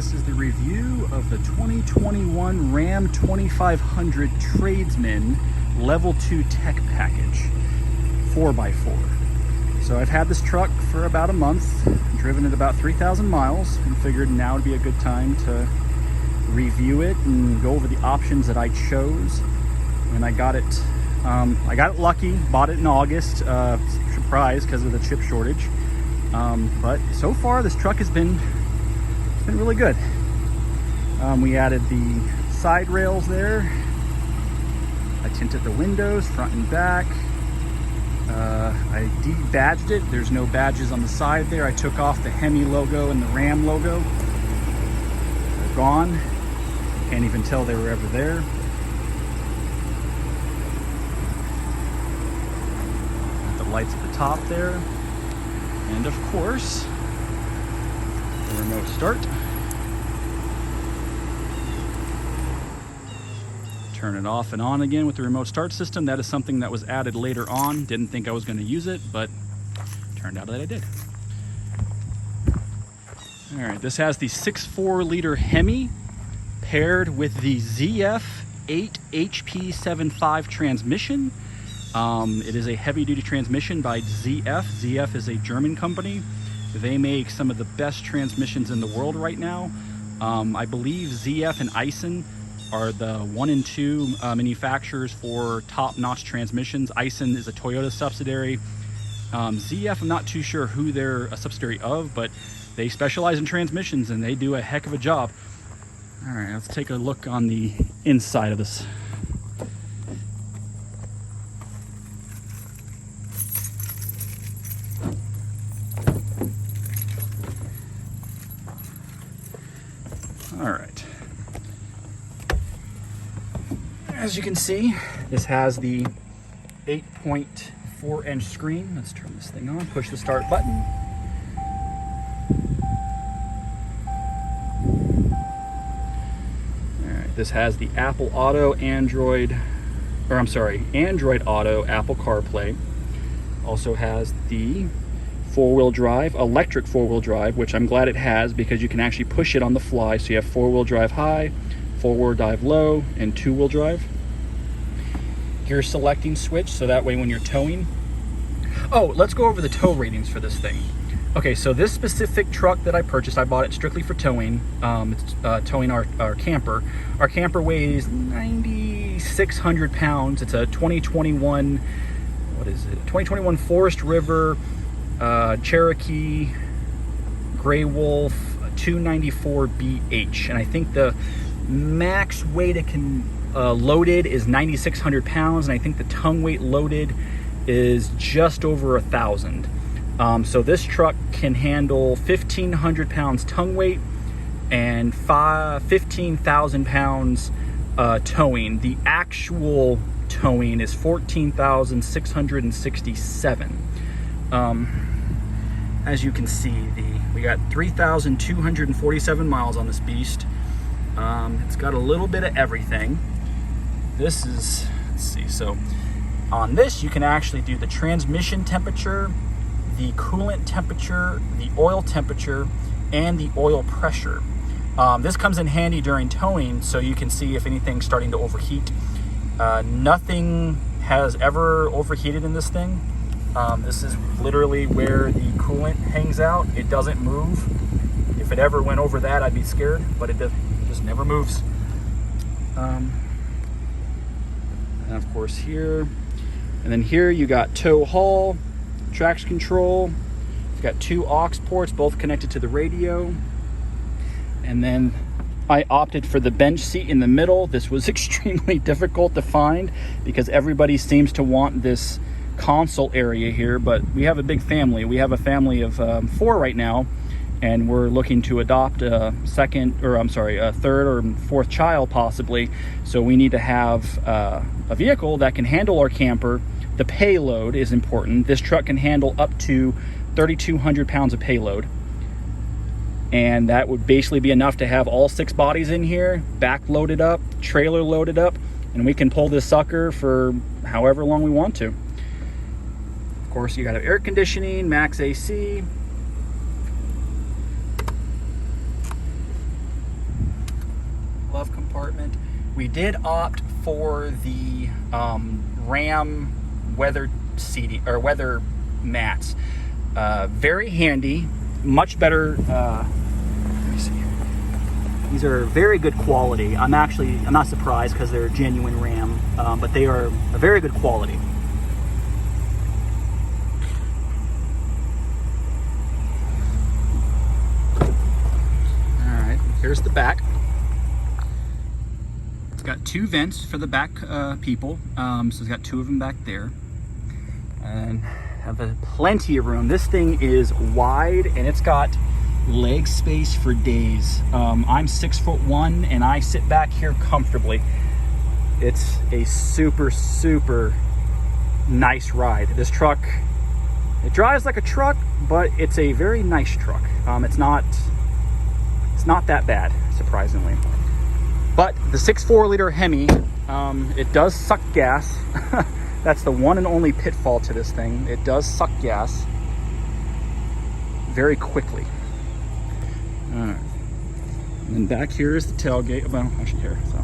this is the review of the 2021 Ram 2500 Tradesmen Level 2 Tech Package 4x4. So I've had this truck for about a month, driven it about 3,000 miles, and figured now would be a good time to review it and go over the options that I chose. And I got it lucky, bought it in August, surprise because of the chip shortage. But so far this truck has been really good. We added the side rails there. I tinted the windows front and back. I de-badged it. There's no badges on the side there. I took off the Hemi logo and the Ram logo. They're gone. Can't even tell they were ever there. Got the lights at the top there. And of course, the remote start. Turn it off and on again with the remote start system. That is something that was added later on. Didn't think I was going to use it, but turned out that I did. All right, this has the 6.4 liter Hemi paired with the ZF 8 HP 7.5 transmission. It is a heavy-duty transmission by ZF. ZF is a German company. They make some of the best transmissions in the world right now. I believe ZF and Aisin are the 1 and 2 manufacturers for top-notch transmissions. Aisin is a Toyota subsidiary. ZF, I'm not too sure who they're a subsidiary of, but they specialize in transmissions and they do a heck of a job. All right, let's take a look on the inside of this. All right. As you can see, this has the 8.4 inch screen. Let's turn this thing on, push the start button. All right, this has the Apple Auto, Android Auto, Apple CarPlay. Also has the four-wheel drive, electric four-wheel drive, which I'm glad it has because you can actually push it on the fly. So you have four-wheel drive high, four-wheel drive low, and two-wheel drive. Gear selecting switch, so that way when you're towing. Oh, let's go over the tow ratings for this thing. Okay, so this specific truck that I purchased, I bought it strictly for towing. It's towing our camper. Our camper weighs 9,600 pounds. It's a 2021, what is it? 2021 Forest River Cherokee Gray Wolf 294BH, and I think the max weight it can loaded is 9,600 pounds, and I think the tongue weight loaded is just over 1,000. So this truck can handle 1,500 pounds tongue weight and 15,000 pounds towing. The actual towing is 14,667. As you can see, we got 3,247 miles on this beast. It's got a little bit of everything. This is, let's see, so on this you can actually do the transmission temperature, the coolant temperature, the oil temperature, and the oil pressure. This comes in handy during towing, so you can see if anything's starting to overheat. Nothing has ever overheated in this thing. This is literally where the coolant hangs out. It doesn't move. If it ever went over that, I'd be scared, but it just never moves. And of course here, and then here you got tow haul, traction control. You've got 2 aux ports, both connected to the radio. And then I opted for the bench seat in the middle. This was extremely difficult to find because everybody seems to want this console area here, but we have a big family. We have a family of 4 right now, and we're looking to adopt a third or fourth child possibly. So we need to have a vehicle that can handle our camper. The payload is important. This truck can handle up to 3,200 pounds of payload. And that would basically be enough to have all 6 bodies in here, back loaded up, trailer loaded up, and we can pull this sucker for however long we want to. Of course, you got air conditioning, max AC. We did opt for the Ram weather seating or weather mats. Very handy, much better. Let me see. These are very good quality. I'm not surprised because they're genuine Ram, but they are a very good quality. All right, here's the back. It's got 2 vents for the back people, so it's got 2 of them back there, and have plenty of room. This thing is wide and it's got leg space for days. I'm 6'1" and I sit back here comfortably. It's a super nice ride. This truck, it drives like a truck, but it's a very nice truck. It's not that bad, surprisingly. But the 6.4 liter Hemi, it does suck gas. That's the one and only pitfall to this thing. It does suck gas very quickly. All right. And then back here is the tailgate. Well, actually here. So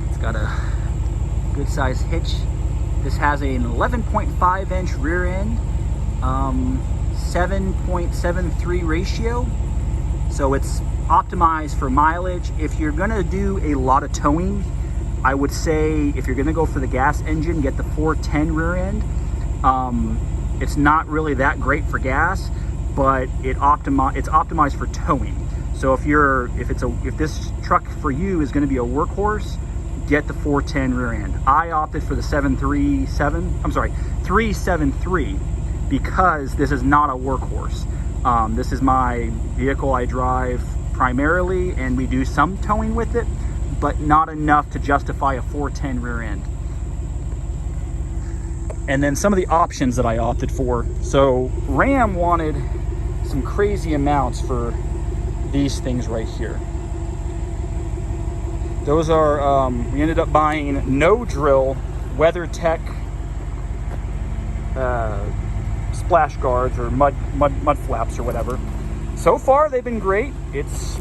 it's got a good size hitch. This has an 11.5 inch rear end, 7.73 ratio. So it's optimized for mileage. If you're gonna do a lot of towing, I would say if you're gonna go for the gas engine, get the 410 rear end. It's not really that great for gas, but it's optimized for towing. So if this truck for you is gonna be a workhorse, get the 410 rear end. I opted for the 373 because this is not a workhorse. This is my vehicle I drive primarily, and we do some towing with it, but not enough to justify a 410 rear end. And then some of the options that I opted for. So Ram wanted some crazy amounts for these things right here. Those are, we ended up buying no drill WeatherTech splash guards or mud flaps or whatever. So far they've been great. It's,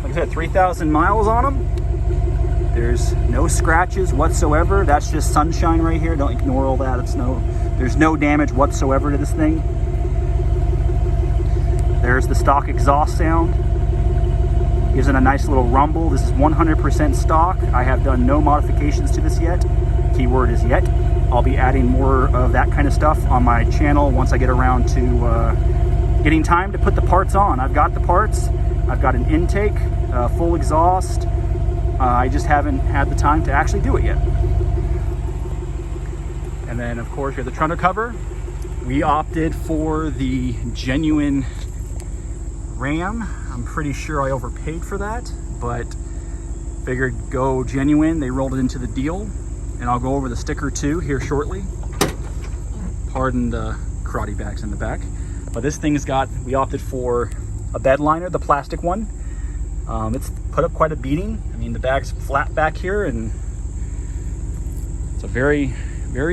like I said, 3,000 miles on them. There's no scratches whatsoever. That's just sunshine right here. Don't ignore all that. There's no damage whatsoever to this thing. There's the stock exhaust sound. Gives it a nice little rumble. This is 100% stock. I have done no modifications to this yet. Keyword is yet. I'll be adding more of that kind of stuff on my channel once I get around to getting time to put the parts on. I've got the parts. I've got an intake, full exhaust. I just haven't had the time to actually do it yet. And then, of course, we have the trundle cover. We opted for the genuine Ram. I'm pretty sure I overpaid for that, but figured go genuine. They rolled it into the deal, and I'll go over the sticker too here shortly. Pardon the karate bags in the back. But this thing's we opted for a bed liner, the plastic one. It's put up quite a beating. I mean, the bag's flat back here, and it's a very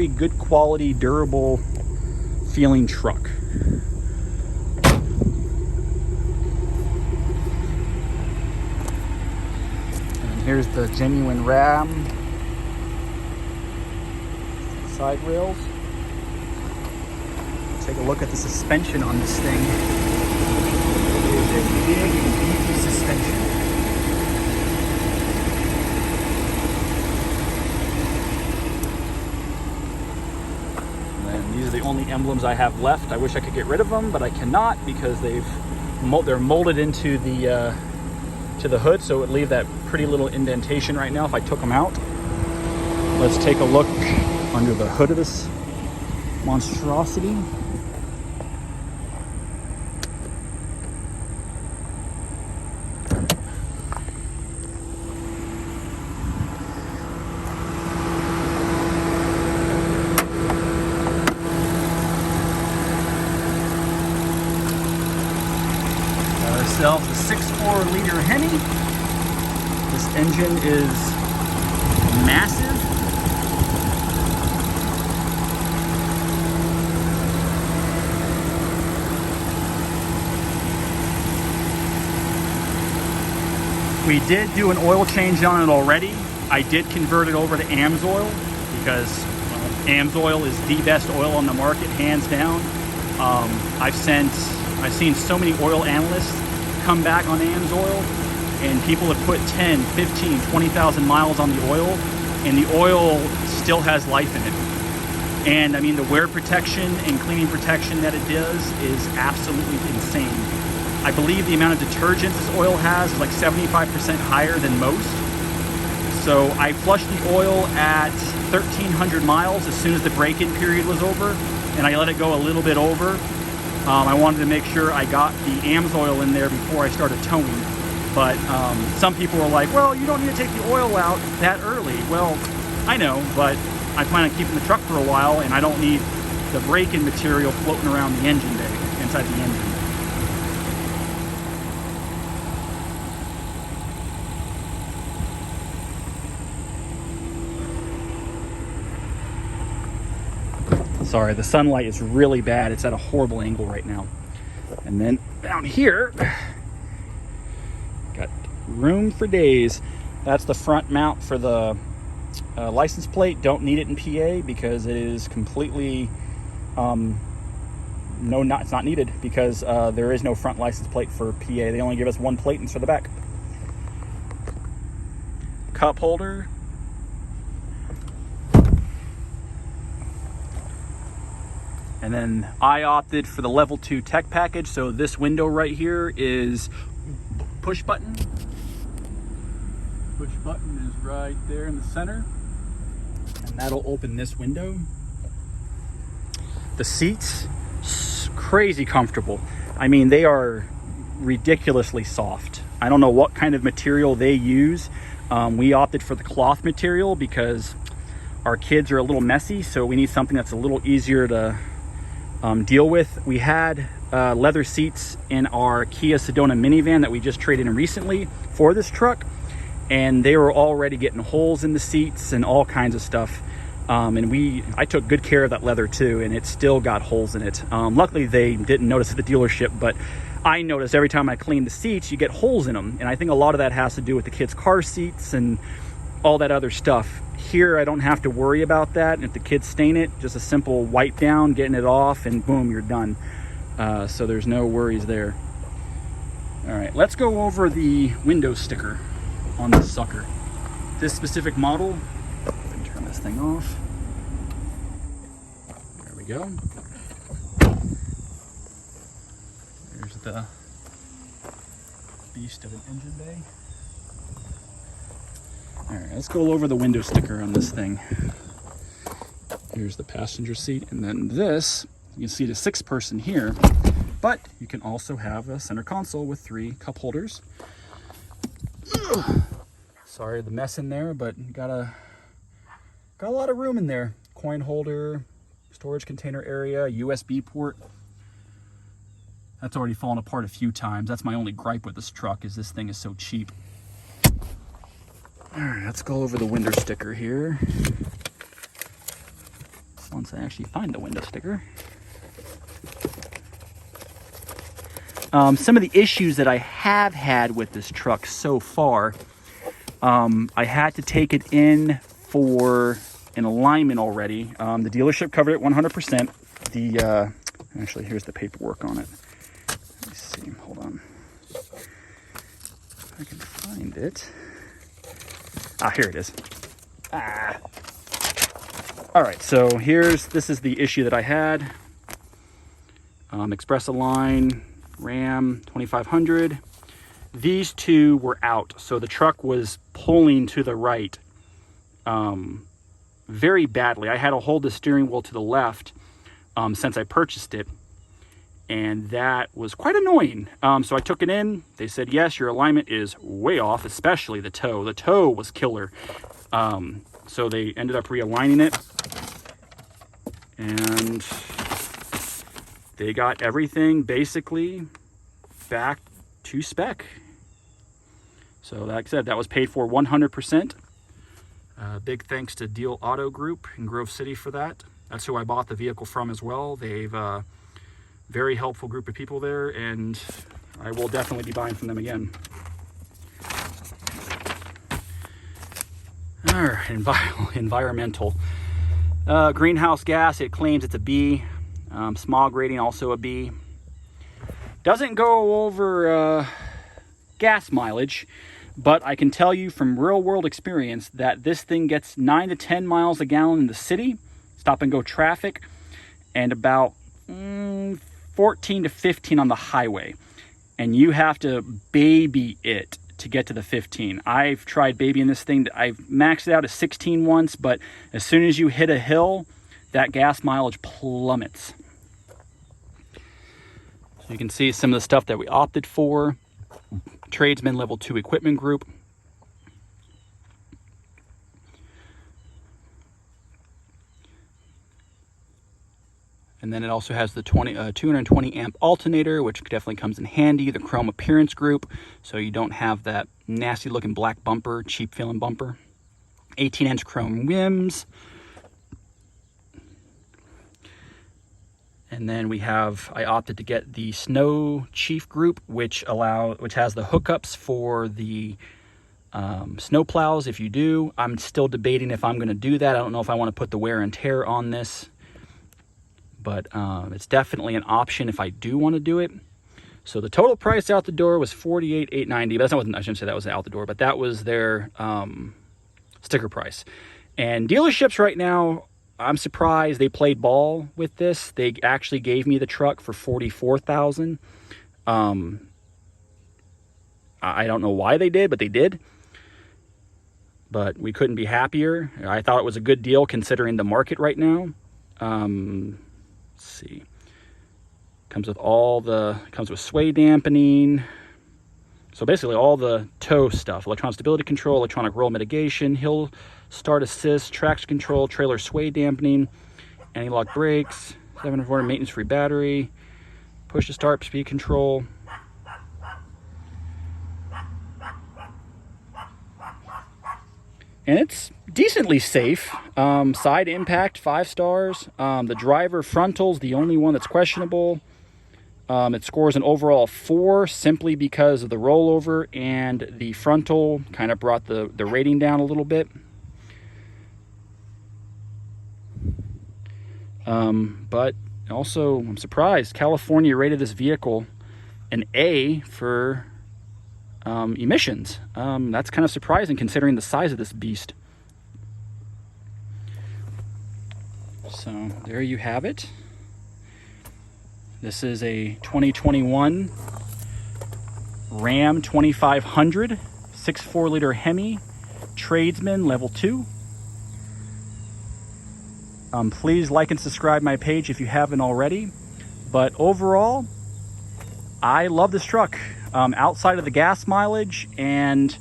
good quality, durable feeling truck. And here's the genuine Ram side rails. Take a look at the suspension on this thing. It is a big and beefy suspension. And then these are the only emblems I have left. I wish I could get rid of them, but I cannot because they're molded into the to the hood, so it would leave that pretty little indentation right now if I took them out. Let's take a look under the hood of this monstrosity. Ourselves a 6.4 liter Hemi. This engine is massive. We did do an oil change on it already. I did convert it over to AMSOIL because AMSOIL is the best oil on the market, hands down. I've seen so many oil analysts come back on AMSOIL, and people have put 10, 15, 20,000 miles on the oil, and the oil still has life in it. And I mean, the wear protection and cleaning protection that it does is absolutely insane. I believe the amount of detergent this oil has is like 75% higher than most. So I flushed the oil at 1,300 miles as soon as the break-in period was over, and I let it go a little bit over. I wanted to make sure I got the AMSOIL in there before I started towing. But some people were like, well, you don't need to take the oil out that early. Well, I know, but I plan on keeping the truck for a while, and I don't need the break-in material floating around the engine bay, inside the engine. Sorry, the sunlight is really bad. It's at a horrible angle right now. And then down here, got room for days. That's the front mount for the license plate. Don't need it in PA because it is completely, it's not needed because there is no front license plate for PA. They only give us one plate instead of the back. Cup holder. And then I opted for the level 2 tech package. So this window right here is push button. Push button is right there in the center. And that'll open this window. The seats, crazy comfortable. I mean, they are ridiculously soft. I don't know what kind of material they use. We opted for the cloth material because our kids are a little messy. So we need something that's a little easier to deal with. We had leather seats in our Kia Sedona minivan that we just traded in recently for this truck, and they were already getting holes in the seats and all kinds of stuff. I took good care of that leather too, and it still got holes in it. Luckily they didn't notice at the dealership, but I noticed every time I clean the seats, you get holes in them, and I think a lot of that has to do with the kids' car seats and all that other stuff. Here I don't have to worry about that, and if the kids stain it, just a simple wipe down, getting it off, and boom, you're done. So there's no worries there. All right, let's go over the window sticker on this sucker. This specific model, turn this thing off. There we go. There's the beast of an engine bay. All right, let's go over the window sticker on this thing. Here's the passenger seat, and then this, you can see the 6-person here, but you can also have a center console with 3 cup holders. Ugh. Sorry the mess in there, but you got a lot of room in there. Coin holder, storage container area, USB port. That's already fallen apart a few times. That's my only gripe with this truck, is this thing is so cheap. All right, let's go over the window sticker here. Once I actually find the window sticker. Some of the issues that I have had with this truck so far, I had to take it in for an alignment already. The dealership covered it 100%. Actually, here's the paperwork on it. Let me see, hold on. If I can find it. Ah, here it is. All right, so this is the issue that I had. Express Align, Ram 2500. These two were out, so the truck was pulling to the right very badly. I had to hold the steering wheel to the left since I purchased it, and that was quite annoying. So I took it in. They said, yes, your alignment is way off, especially the toe. The toe was killer. So they ended up realigning it, and they got everything basically back to spec. So like I said, that was paid for 100%. Big thanks to Deal Auto Group in Grove City for that. That's who I bought the vehicle from as well. They've very helpful group of people there, and I will definitely be buying from them again. environmental. Greenhouse gas, it claims it's a B. Smog rating, also a B. Doesn't go over gas mileage, but I can tell you from real world experience that this thing gets 9 to 10 miles a gallon in the city, stop and go traffic, and about 14 to 15 on the highway. And you have to baby it to get to the 15. I've tried babying this thing. I've maxed it out at 16 once, but as soon as you hit a hill, that gas mileage plummets. So you can see some of the stuff that we opted for. Tradesmen Level 2 equipment group. And then it also has the 220 amp alternator, which definitely comes in handy. The chrome appearance group, so you don't have that nasty looking black bumper, cheap feeling bumper. 18-inch chrome rims. And then I opted to get the Snow Chief group, which has the hookups for the snow plows. If you do, I'm still debating if I'm going to do that. I don't know if I want to put the wear and tear on this, but it's definitely an option if I do want to do it. So the total price out the door was $48,890. But I shouldn't say that was out the door, but that was their sticker price. And dealerships right now, I'm surprised they played ball with this. They actually gave me the truck for $44,000. I don't know why they did, but they did. But we couldn't be happier. I thought it was a good deal considering the market right now. Let's see. Comes with sway dampening. So basically all the tow stuff: electronic stability control, electronic roll mitigation, hill start assist, traction control, trailer sway dampening, anti-lock brakes, 740 maintenance-free battery, push to start, speed control. And it's decently safe. Side impact, 5 stars. The driver frontal's the only one that's questionable. It scores an overall 4 simply because of the rollover, and the frontal kind of brought the rating down a little bit. But also, I'm surprised, California rated this vehicle an A for emissions. That's kind of surprising considering the size of this beast. So there you have it. This is a 2021 Ram 2500 6.4 liter Hemi Tradesmen Level 2. Please like and subscribe my page if you haven't already. But overall, I love this truck. Outside of the gas mileage and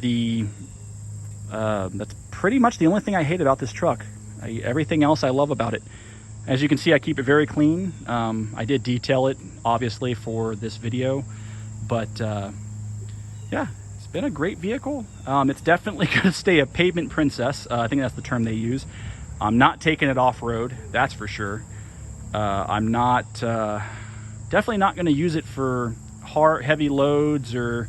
that's pretty much the only thing I hate about this truck. Everything else I love about it. As you can see, I keep it very clean. I did detail it, obviously, for this video. But, yeah, it's been a great vehicle. It's definitely going to stay a pavement princess. I think that's the term they use. I'm not taking it off-road, that's for sure. I'm not, definitely not going to use it for heavy loads or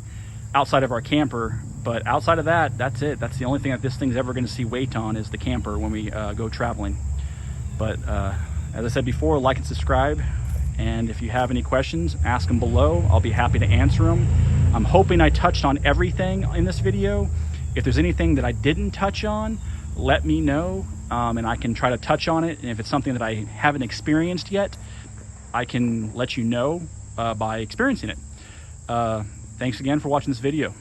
outside of our camper. But outside of that, that's it. That's the only thing that this thing's ever going to see weight on is the camper when we go traveling. But as I said before, like and subscribe. And if you have any questions, ask them below. I'll be happy to answer them. I'm hoping I touched on everything in this video. If there's anything that I didn't touch on, let me know, and I can try to touch on it. And if it's something that I haven't experienced yet, I can let you know by experiencing it. Thanks again for watching this video.